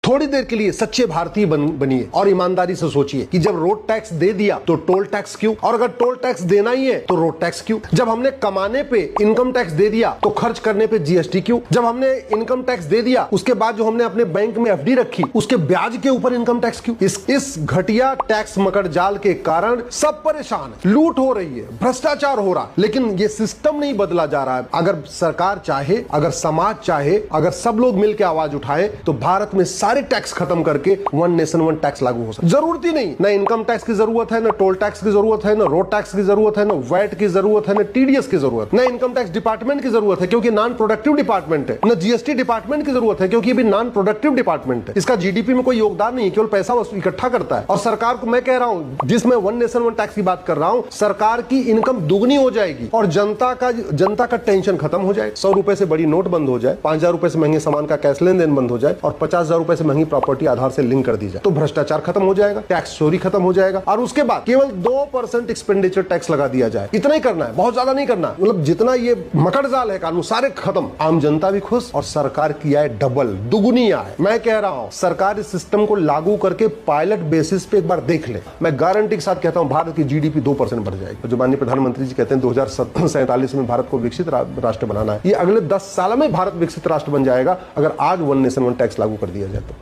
थोड़ी देर के लिए सच्चे भारतीय बनिए और ईमानदारी से सोचिए कि जब रोड टैक्स दे दिया तो टोल टैक्स क्यों, और अगर टोल टैक्स देना ही है तो रोड टैक्स क्यों। जब हमने कमाने पे इनकम टैक्स दे दिया तो खर्च करने पे जीएसटी क्यों। जब हमने इनकम टैक्स दे दिया उसके बाद जो हमने अपने बैंक में एफडी रखी उसके ब्याज के ऊपर इनकम टैक्स क्यों। इस घटिया टैक्स मकड़जाल के कारण सब परेशान है, लूट हो रही है, भ्रष्टाचार हो रहा, लेकिन ये सिस्टम नहीं बदला जा रहा है। अगर सरकार चाहे, अगर समाज चाहे, अगर सब लोग मिलकर आवाज उठाए तो भारत में सारे टैक्स खत्म करके वन नेशन वन टैक्स लागू हो सकता है। जरूरत ही नहीं, ना इनकम टैक्स की जरूरत है, ना टोल टैक्स की जरूरत है, ना रोड टैक्स की जरूरत है, ना वैट की जरूरत है, ना टीडीएस की जरूरत, ना इनकम टैक्स डिपार्टमेंट की जरूरत है क्योंकि नॉन प्रोडक्टिव डिपार्टमेंट है, ना जीएसटी डिपार्टमेंट की जरूरत है क्योंकि ये भी नॉन प्रोडक्टिव डिपार्टमेंट है। इसका जीडीपी में कोई योगदान नहीं, केवल पैसा इकट्ठा करता है। और सरकार को मैं कह रहा हूं, जिसमें वन नेशन वन टैक्स की बात कर रहा हूं, सरकार की इनकम दुगनी हो जाएगी और जनता का टेंशन खत्म हो जाए। 100 रुपए से बड़ी नोट बंद हो जाए, 5000 रुपए से महंगे सामान का कैश लेन देन बंद हो जाए और 50,000 रुपए से महंगी प्रॉपर्टी आधार से लिंक कर दी जाए तो भ्रष्टाचार खत्म हो जाएगा, टैक्स चोरी खत्म हो जाएगा और उसके बाद केवल 2% एक्सपेंडिचर टैक्स लगा दिया जाए। इतना ही करना है, बहुत ज्यादा नहीं करना। मतलब जितना ये मकड़जाल है कानून सारे खत्म, आम जनता भी खुश और सरकार की आय डबल दुगुनी आय। मैं कह रहा हूं सरकार इस सिस्टम को लागू करके पायलट बेसिस पे एक बार देख ले, मैं गारंटी के साथ कहता हूं भारत की जीडीपी 2% बढ़ जाएगी। जो माननीय प्रधानमंत्री जी कहते हैं 2047 में भारत को विकसित राष्ट्र बनाना है, ये अगले 10 साल में भारत विकसित राष्ट्र बन जाएगा अगर आज वन नेशन वन टैक्स लागू कर दिया जाए तो।